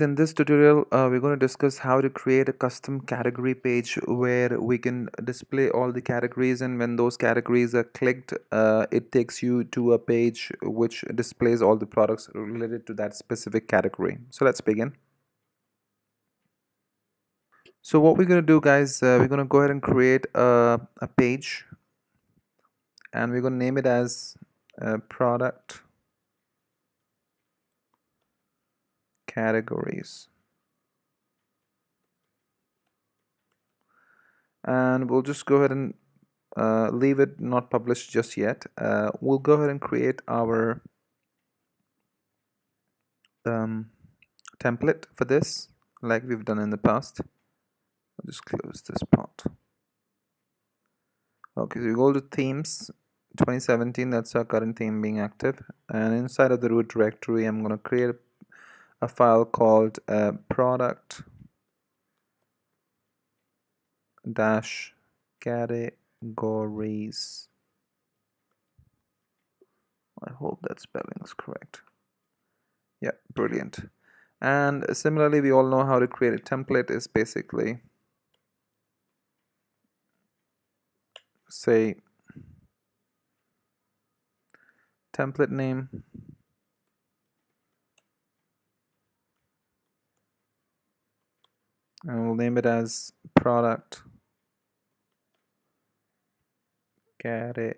In this tutorial, we're going to discuss how to create a custom category page where we can display all the categories, and when those categories are clicked, it takes you to a page which displays all the products related to that specific category. So let's begin. So what we're going to do, guys, we're going to go ahead and create a page, and we're going to name it as product categories. And we'll just go ahead and leave it not published just yet. We'll go ahead and create our template for this like we've done in the past. I'll just close this part. Okay, so we go to themes 2017, that's our current theme being active, and inside of the root directory I'm going to create a file called product dash categories. I hope that spelling is correct. Yeah, brilliant. And similarly, we all know how to create a template. Is basically say template name, and we'll name it as product categories.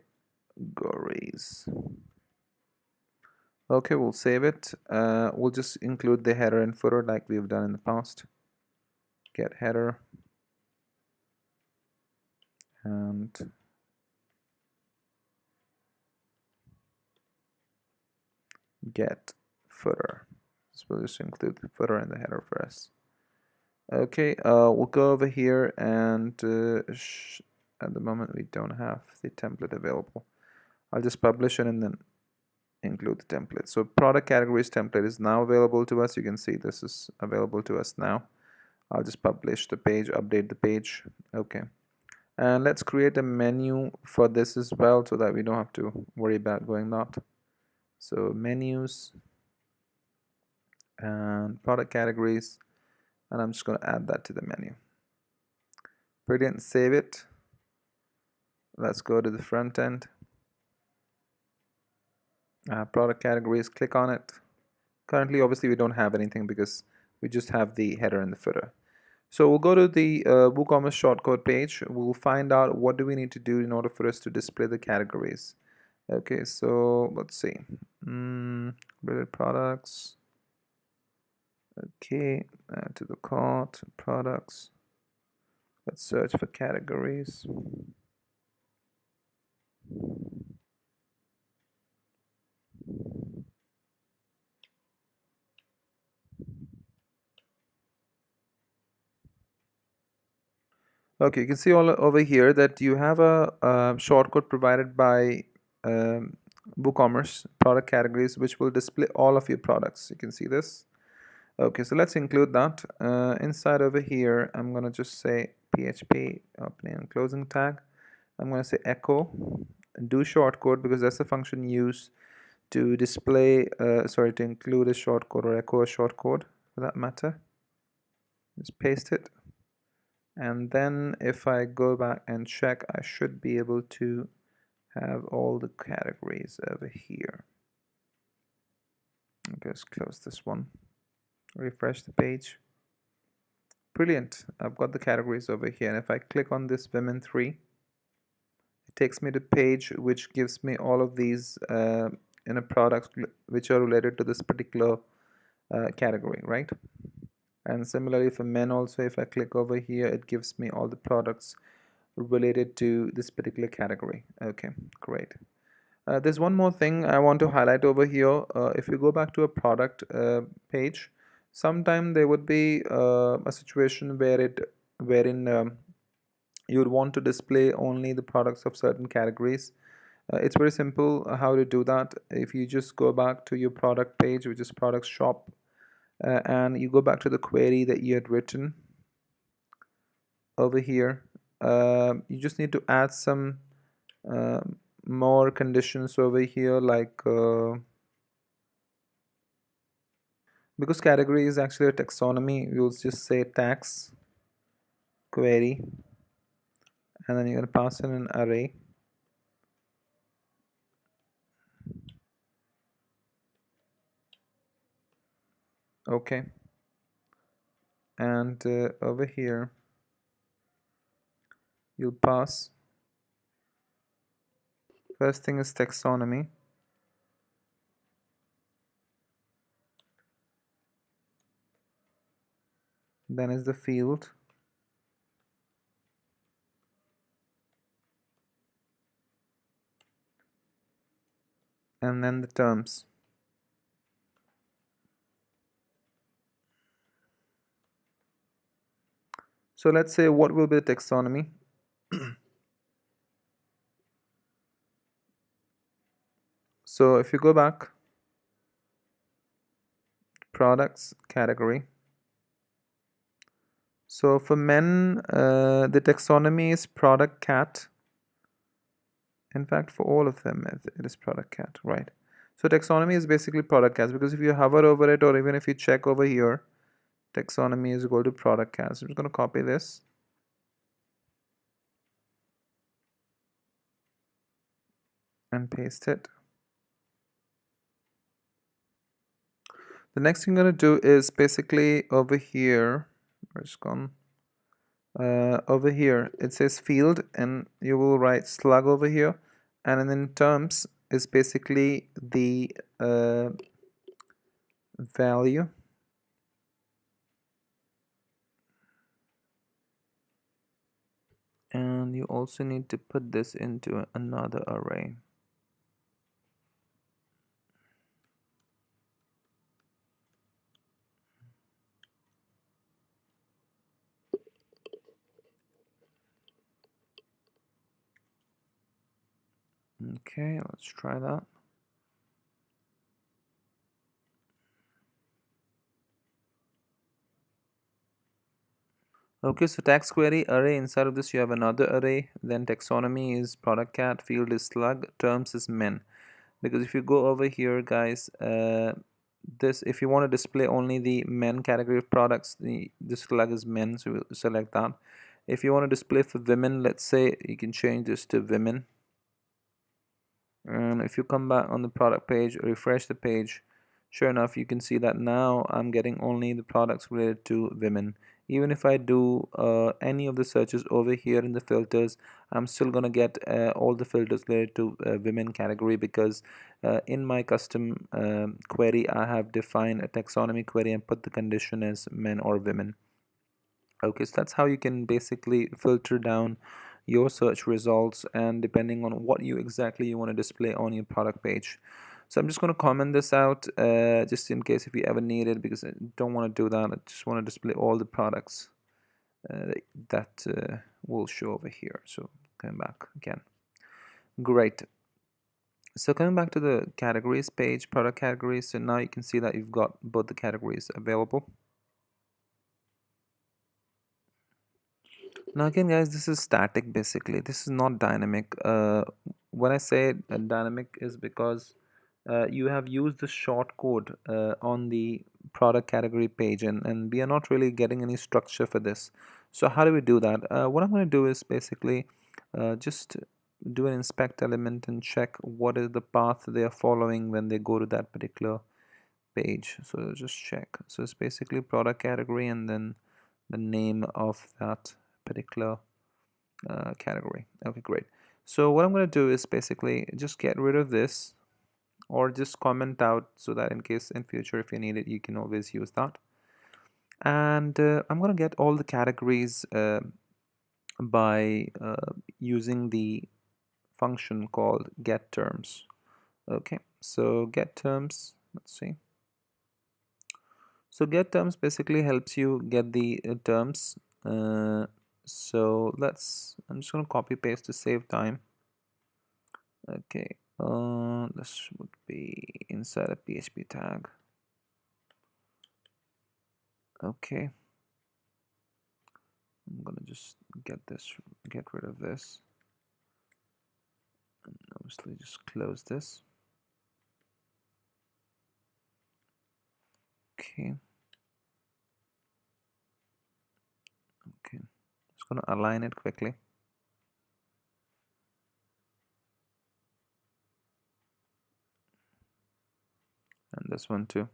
Okay, we'll save it. We'll just include the header and footer like we've done in the past. Get header and get footer. So we'll just include the footer and the header for us. Okay, we'll go over here, and at the moment we don't have the template available. I'll just publish it and then include the template. So product categories template is now available to us. You can see this is available to us now. I'll just publish the page, update the page. Okay, and let's create a menu for this as well so that we don't have to worry about going not. So menus and product categories, and I'm just going to add that to the menu. Brilliant. Save it. Let's go to the front end. Product categories, click on it. Currently, obviously, we don't have anything because we just have the header and the footer. So we'll go to the WooCommerce Shortcode page. We'll find out what do we need to do in order for us to display the categories. Okay, so let's see. Related products. Okay, add to the cart, products. Let's search for categories. Okay, you can see all over here that you have a shortcode provided by WooCommerce Product Categories, which will display all of your products. You can see this. Okay, so let's include that. Inside over here, I'm going to just say PHP opening and closing tag. I'm going to say echo, do shortcode, because that's the function used to display, to include a shortcode or echo a shortcode for that matter. Just paste it. And then if I go back and check, I should be able to have all the categories over here. Okay, let's close this one. Refresh the page. Brilliant. I've got the categories over here, and if I click on this women 3, it takes me to page which gives me all of these products which are related to this particular category, right? And similarly for men also, if I click over here, it gives me all the products related to this particular category. Okay, great. There's one more thing I want to highlight over here. If you go back to a product page, sometime there would be a situation wherein you would want to display only the products of certain categories. It's very simple how to do that. If you just go back to your product page, which is product shop, and you go back to the query that you had written over here, you just need to add some more conditions over here, like Because category is actually a taxonomy, you'll just say tax query, and then you're going to pass in an array. Okay, and over here you'll pass, first thing is taxonomy, then is the field, and then the terms. So let's say what will be the taxonomy. So if you go back, products category, so for men the taxonomy is product cat. In fact, for all of them it is product cat, right? So taxonomy is basically product cats, because if you hover over it or even if you check over here, taxonomy is equal to product cats. I'm just going to copy this and paste it. The next thing I'm going to do is basically over here, where's it gone? Over here it says field, and you will write slug over here, and then terms is basically the value, and you also need to put this into another array. Okay, let's try that. Okay, so tax query array, inside of this you have another array, then taxonomy is product cat, field is slug, terms is men. Because if you go over here, guys, this, if you want to display only the men category of products, the slug is men, so we'll select that. If you want to display for women, let's say you can change this to women. And if you come back on the product page, refresh the page, sure enough you can see that now I'm getting only the products related to women. Even if I do any of the searches over here in the filters, I'm still gonna get all the filters related to women category, because in my custom query I have defined a taxonomy query and put the condition as men or women. Okay, so that's how you can basically filter down your search results, and depending on what you exactly you want to display on your product page. So I'm just going to comment this out just in case if you ever need it, because I don't want to do that. I just want to display all the products that will show over here. So coming back again. Great. So coming back to the categories page, product categories, so now you can see that you've got both the categories available. Now again, guys, this is static basically. This is not dynamic. When I say dynamic is because you have used the shortcode on the product category page, and we are not really getting any structure for this. So how do we do that? What I'm going to do is basically just do an inspect element and check what is the path they are following when they go to that particular page. So just check. So it's basically product category and then the name of that particular category. Okay, great. So what I'm going to do is basically just get rid of this, or just comment out, so that in case in future if you need it you can always use that. And I'm going to get all the categories by using the function called get terms. Okay, so get terms, let's see. So get terms basically helps you get the terms. So I'm just going to copy paste to save time. Okay, this would be inside a PHP tag. Okay, I'm gonna just get rid of this, and obviously just close this. Okay. Okay. Just gonna align it quickly. And this one too.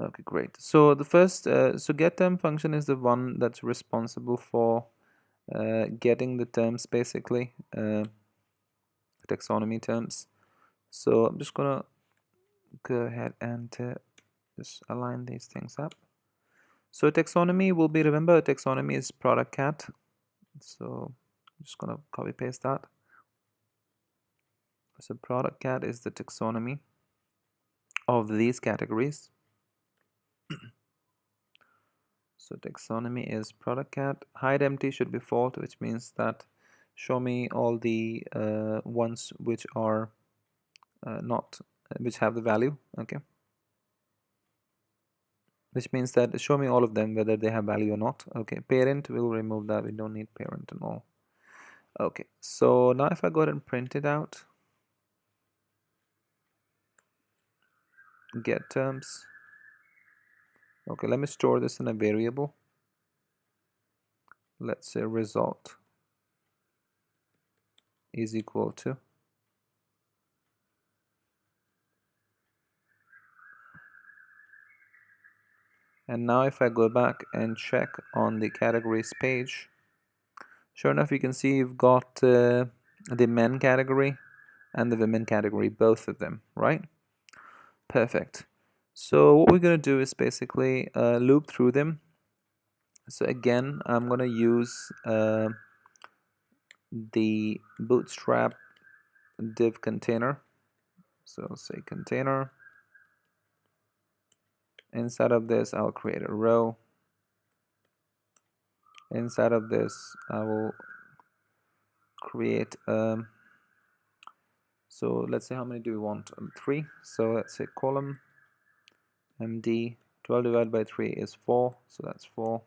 Okay, great. So the first, so getTerm function is the one that's responsible for getting the terms, basically, taxonomy terms. So I'm just gonna go ahead and just align these things up. So taxonomy will be, remember, taxonomy is product cat. So I'm just gonna copy paste that. So product cat is the taxonomy of these categories. So taxonomy is product cat. Hide empty should be fault, which means that show me all the ones which are not, which have the value. Okay, which means that show me all of them whether they have value or not. Okay, parent, we'll remove that, we don't need parent and all. Okay, so now if I go ahead and print it out, get terms. Okay, let me store this in a variable. Let's say result is equal to, and now if I go back and check on the categories page, sure enough, you can see you've got the men category and the women category, both of them, right? Perfect. So what we're going to do is basically loop through them. So again, I'm going to use the bootstrap div container. So I'll say container. Inside of this, I'll create a row. Inside of this, I will create so let's say how many do we want? 3. So let's say column md 12 divided by 3 is 4, so that's 4.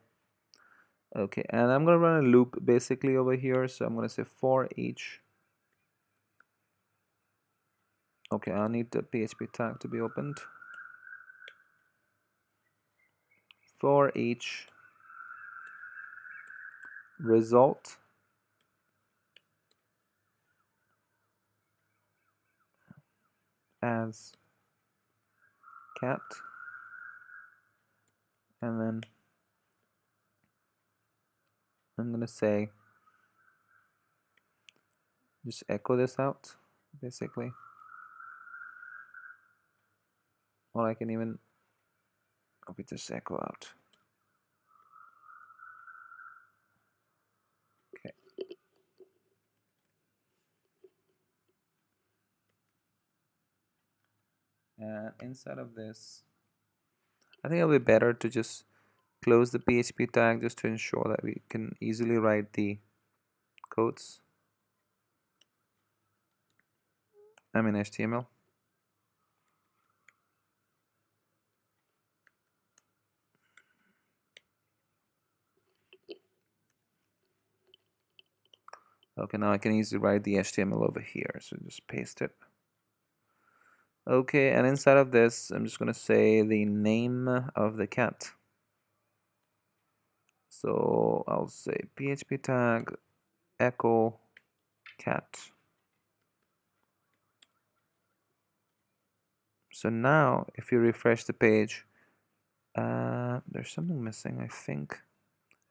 Okay, and I'm gonna run a loop basically over here, so I'm gonna say for each. Okay, I need the PHP tag to be opened. For each result as cat, and then I'm gonna say just echo this out basically, or I can even just echo out. Okay, and inside of this, I think it'll be better to just close the PHP tag just to ensure that we can easily write the codes. I'm in HTML. Okay, now I can easily write the HTML over here, so just paste it. Okay, and inside of this, I'm just gonna say the name of the cat. So I'll say PHP tag echo cat. So now if you refresh the page, there's something missing, I think.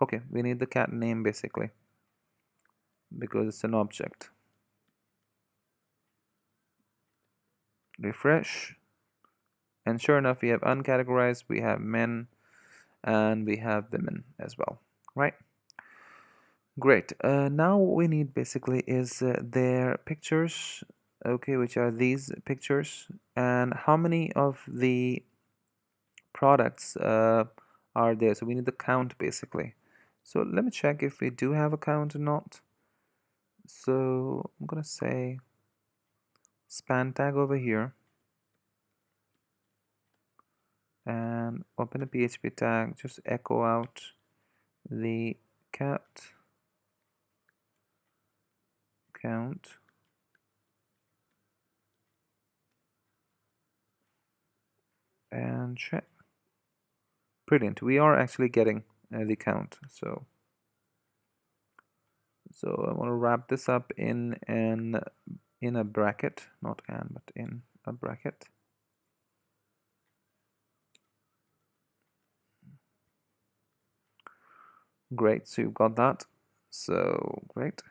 Okay, we need the cat name basically because it's an object. Refresh, and sure enough, we have uncategorized, we have men, and we have women as well, right? Great. Now what we need basically is their pictures, okay, which are these pictures, and how many of the products are there. So we need the count basically. So let me check if we do have a count or not. So I'm gonna say span tag over here and open a PHP tag, just echo out the cat count. and check. Brilliant. We are actually getting the count. So I want to wrap this up in a bracket, not and, but in a bracket. Great, so you've got that. So great.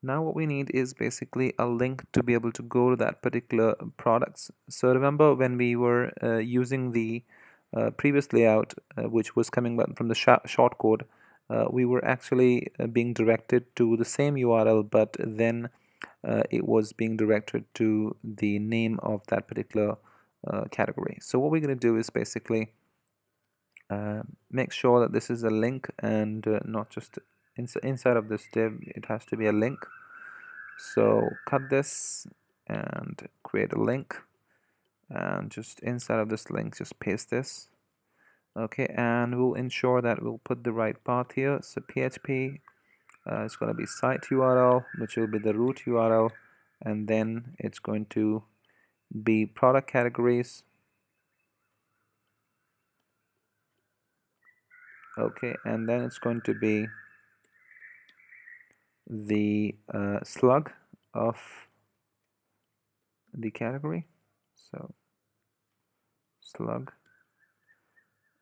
Now what we need is basically a link to be able to go to that particular products. So remember when we were using the previous layout, which was coming back from the shortcode, we were actually being directed to the same URL, but then it was being directed to the name of that particular category. So what we're going to do is basically make sure that this is a link and not just inside of this div. It has to be a link. So cut this and create a link, and just inside of this link just paste this. Okay, and we'll ensure that we'll put the right path here. So PHP is going to be site URL, which will be the root URL, and then it's going to be product categories. Okay, and then it's going to be the slug of the category. So slug.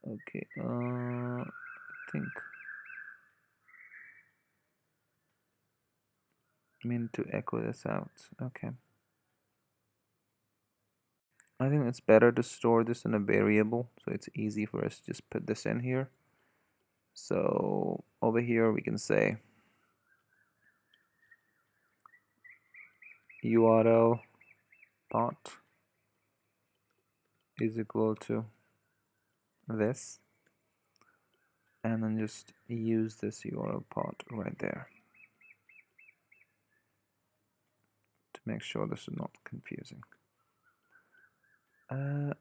Okay, I think I mean to echo this out. Okay, I think it's better to store this in a variable, so it's easy for us to just put this in here. So over here we can say URL path is equal to this, and then just use this URL path right there to make sure this is not confusing.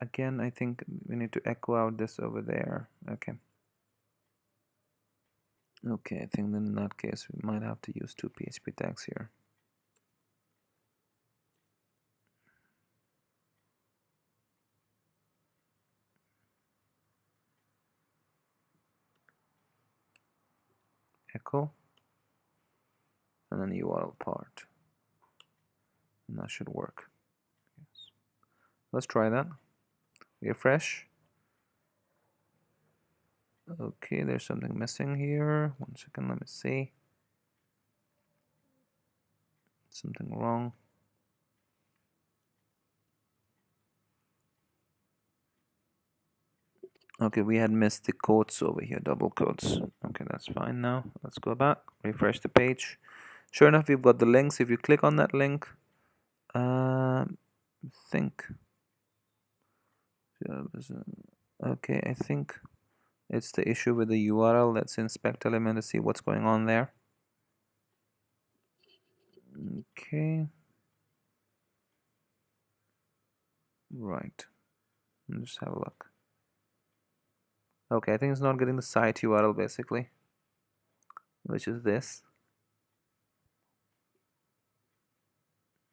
Again, I think we need to echo out this over there. Okay. Okay, I think then in that case we might have to use two PHP tags here. Echo and then URL part, and that should work. Yes. Let's try that. Refresh. Okay, there's something missing here. 1 second, let me see. Something wrong. Okay, we had missed the quotes over here, double quotes. Okay, that's fine now. Let's go back, refresh the page. Sure enough, we've got the links. If you click on that link, okay, I think it's the issue with the URL. Let's inspect element to see what's going on there. Okay. Right. Let's just have a look. Okay, I think it's not getting the site URL basically, which is this.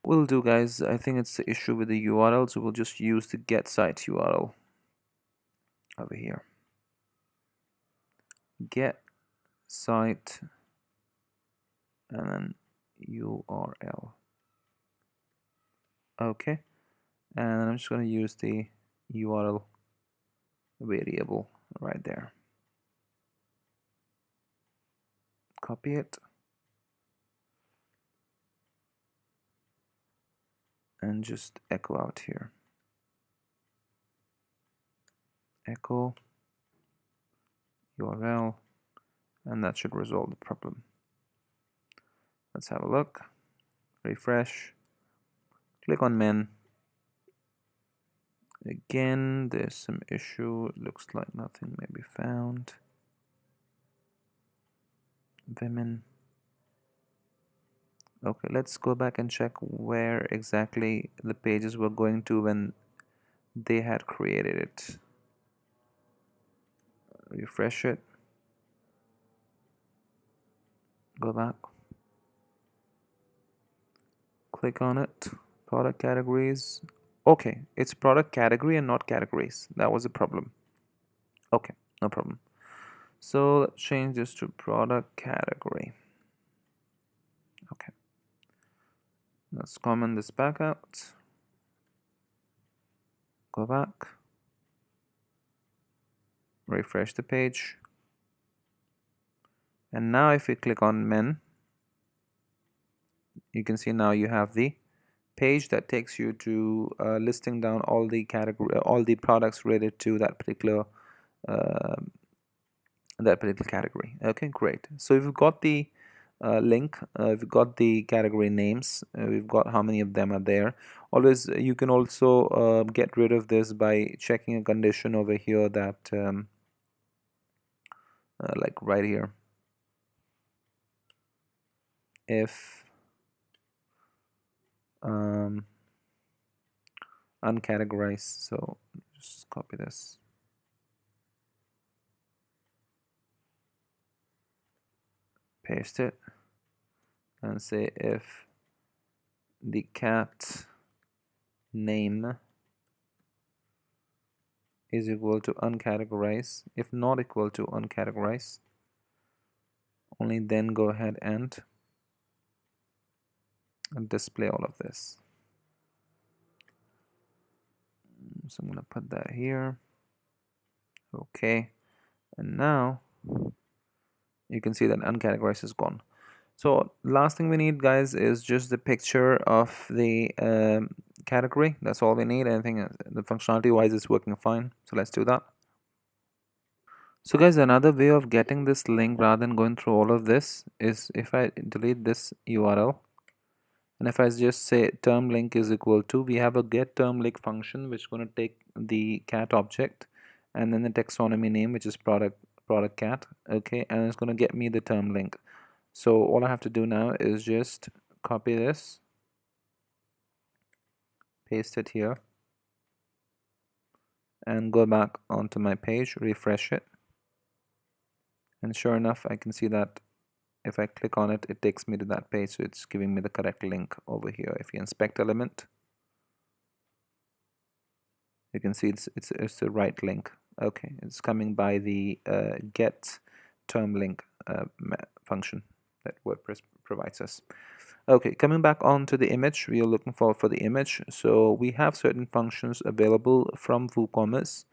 We'll do, guys, I think it's the issue with the URL, so we'll just use the get site URL over here. Get site and then URL. Okay, and I'm just going to use the URL variable right there. Copy it and just echo out here. Echo URL, and that should resolve the problem. Let's have a look. Refresh. Click on min. Again, there's some issue. It looks like nothing may be found. Vmin. Okay, let's go back and check where exactly the pages were going to when they had created it. Refresh it. Go back. Click on it. Product categories. Okay, it's product category and not categories. That was a problem. Okay, no problem. So let's change this to product category. Okay, let's comment this back out. Go back, refresh the page, and now if we click on men, you can see now you have the page that takes you to listing down all the category, all the products related to uh, that particular category. Okay, great. So we've got the link, we've got the category names, we've got how many of them are there. Always, you can also get rid of this by checking a condition over here that like right here, if uncategorized. So just copy this, paste it, and say if the cat name is equal to uncategorized. If not equal to uncategorized, only then go ahead and display all of this. So I'm going to put that here. Okay, and now you can see that uncategorized is gone. So last thing we need, guys, is just the picture of the category. That's all we need. Anything the functionality wise is working fine, so let's do that. So guys, another way of getting this link rather than going through all of this is if I delete this URL, and if I just say term link is equal to, we have a get term link function which is going to take the cat object and then the taxonomy name, which is product cat. Okay, and it's going to get me the term link. So all I have to do now is just copy this, paste it here, and go back onto my page, refresh it, and sure enough I can see that if I click on it, it takes me to that page. So it's giving me the correct link over here. If you inspect element, you can see it's the right link. Okay, it's coming by the get term link function that WordPress provides us. Okay, coming back onto the image, we are looking for the image. So we have certain functions available from WooCommerce,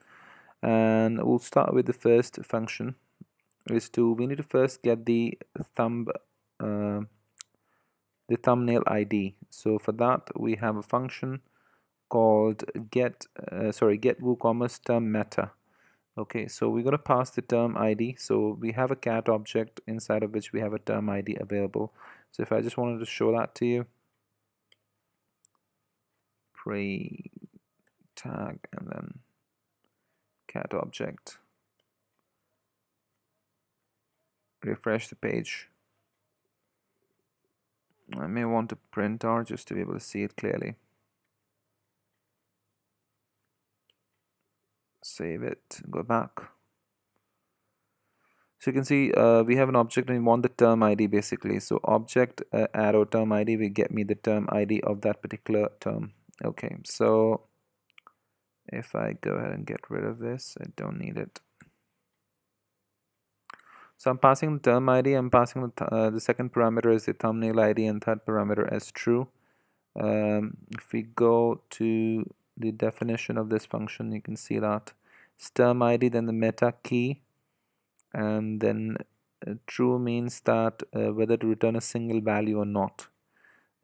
and we'll start with the first function. We need to first get the uh, thumbnail ID. So for that we have a function called get WooCommerce term meta. Okay, so we're going to pass the term ID. So we have a cat object inside of which we have a term ID available. So if I just wanted to show that to you, pre tag and then cat object, refresh the page. I may want to print out just to be able to see it clearly. Save it, go back. So you can see we have an object and we want the term ID basically. So object arrow term ID will get me the term ID of that particular term. Okay, so if I go ahead and get rid of this, I don't need it. So I'm passing the term ID, I'm passing the second parameter as the thumbnail ID and third parameter as true. If we go to the definition of this function, you can see that it's term ID, then the meta key, and then true means that whether to return a single value or not.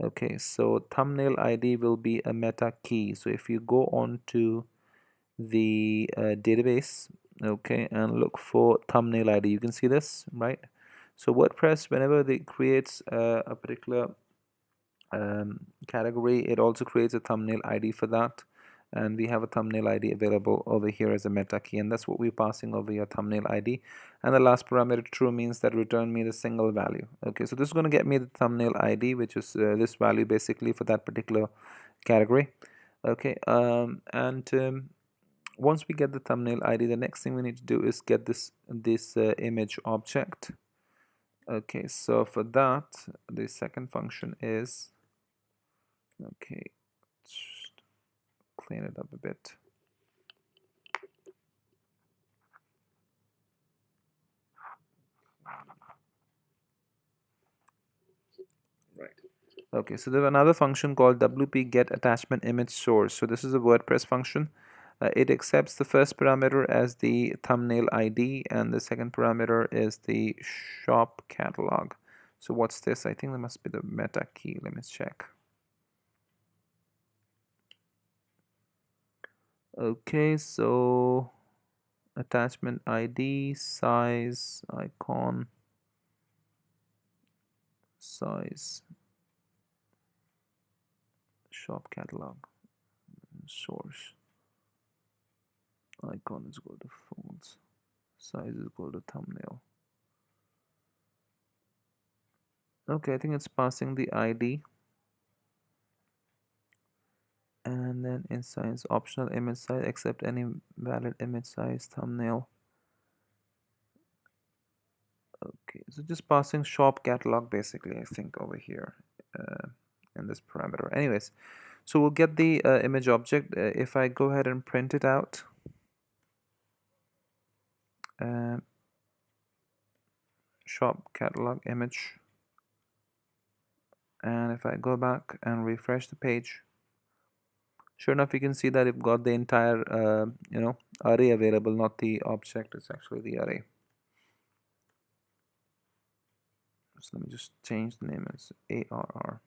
Okay, so thumbnail ID will be a meta key. So if you go on to the database, okay, and look for thumbnail ID, you can see this, right? So WordPress, whenever it creates a particular category, it also creates a thumbnail ID for that, and we have a thumbnail ID available over here as a meta key, and that's what we're passing over your thumbnail ID. And the last parameter true means that return me the single value. Okay, so this is going to get me the thumbnail ID, which is this value basically for that particular category. Okay, once we get the thumbnail ID, the next thing we need to do is get this image object. Okay, so for that, the second function is, okay, clean it up a bit. Right. Okay, so there's another function called WP get attachment image source. So this is a WordPress function. It accepts the first parameter as the thumbnail ID, and the second parameter is the shop catalog. So what's this? I think there must be the meta key. Let me check. Okay, so attachment ID, size, icon, size, shop catalog, source, icon is equal to fonts, size is equal to thumbnail. Okay, I think it's passing the ID, and then in size, optional image size, accept any valid image size, thumbnail. Okay, so just passing shop catalog basically, I think, over here in this parameter. Anyways, so we'll get the image object. If I go ahead and print it out, shop catalog image, and if I go back and refresh the page, sure enough you can see that you've got the entire array available, not the object, it's actually the array. So let me just change the name as ARR.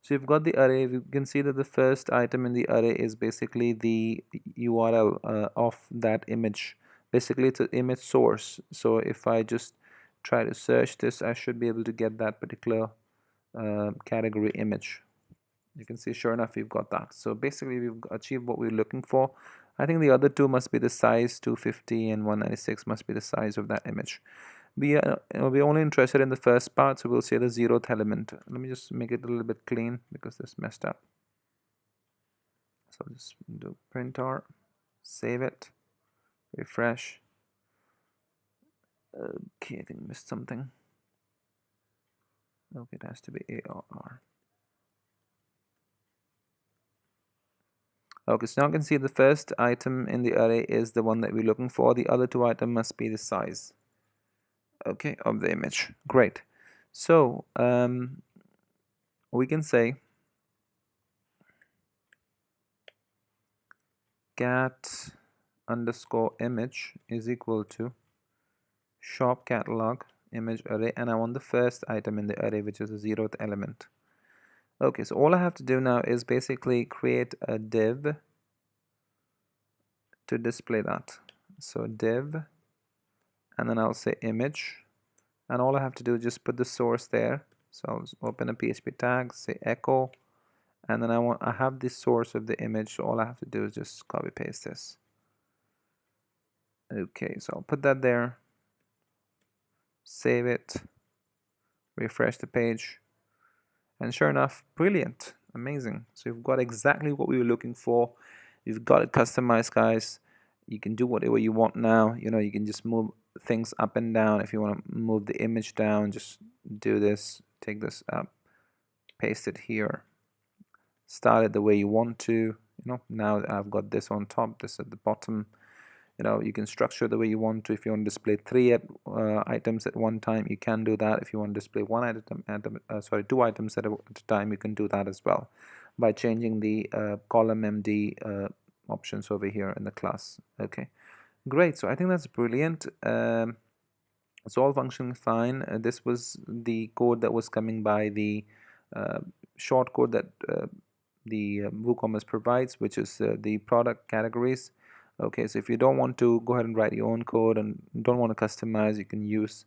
So you've got the array. You can see that the first item in the array is basically the URL of that image. Basically it's an image source. So if I just try to search this, I should be able to get that particular category image. You can see, sure enough, we've got that. So basically we've achieved what we're looking for. I think the other two must be the size, 250 and 196 must be the size of that image. We're only interested in the first part, so we'll say the 0th element. Let me just make it a little bit clean because this messed up. So I'll just do print r, save it, refresh. Okay, I think I missed something. Okay, it has to be ARR. Okay, so now you can see the first item in the array is the one that we're looking for. The other two items must be the size, okay, of the image. Great. So we can say cat underscore image is equal to shop catalog image array, and I want the first item in the array, which is the 0th element. Okay, so all I have to do now is basically create a div to display that. So div, and then I'll say image, and all I have to do is just put the source there. So I'll just open a PHP tag, say echo, and then I have the source of the image, so all I have to do is just copy paste this. Okay, so I'll put that there, save it, refresh the page, and sure enough, brilliant, amazing. So you've got exactly what we were looking for. You've got it customized, guys. You can do whatever you want now. You can just move things up and down. If you want to move the image down, just do this, take this up, paste it here, style it the way you want to. Now I've got this on top, this at the bottom. You can structure the way you want to. If you want to display items at one time, you can do that. If you want to display two items at a time, you can do that as well by changing the column MD options over here in the class. Okay, great. So I think that's brilliant. It's all functioning fine. This was the code that was coming by the shortcode that the WooCommerce provides, which is the product categories. Okay, so if you don't want to go ahead and write your own code and don't want to customize, you can use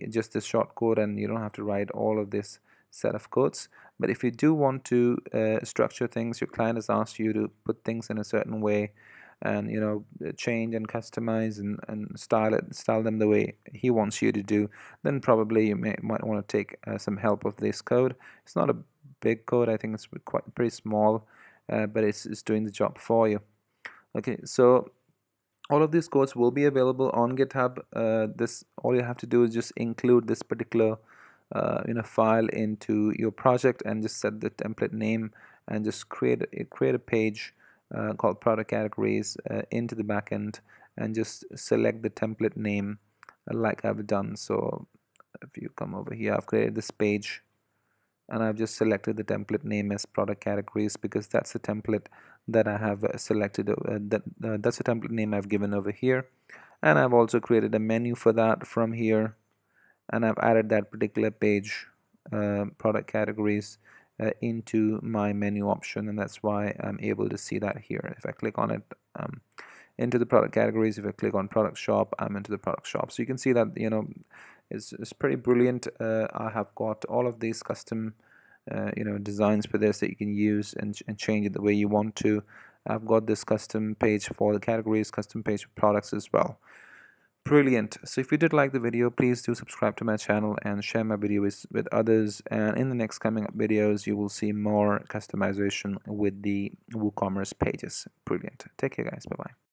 just this shortcode, and you don't have to write all of this set of codes. But if you do want to structure things, your client has asked you to put things in a certain way, and change and customize and style them the way he wants you to do, then probably you might want to take some help of this code. It's not a big code. I think it's pretty small, but it's doing the job for you. Okay, so all of these codes will be available on GitHub. All you have to do is just include this particular file into your project and just set the template name and just create a page called product categories into the backend and just select the template name like I've done. So if you come over here, I've created this page and I've just selected the template name as product categories because that's the template that I have selected. That's the template name I've given over here, and I've also created a menu for that from here, and I've added that particular page, product categories, into my menu option, and that's why I'm able to see that here. If I click on it, into the product categories, if I click on product shop, I'm into the product shop. So you can see that, you know, it's pretty brilliant. I have got all of these custom you know, designs for this that you can use and change it the way you want to. I've got this custom page for the categories, custom page for products as well. Brilliant. So if you did like the video, please do subscribe to my channel and share my video with others, and in the next coming up videos you will see more customization with the WooCommerce pages. Brilliant. Take care guys. Bye bye.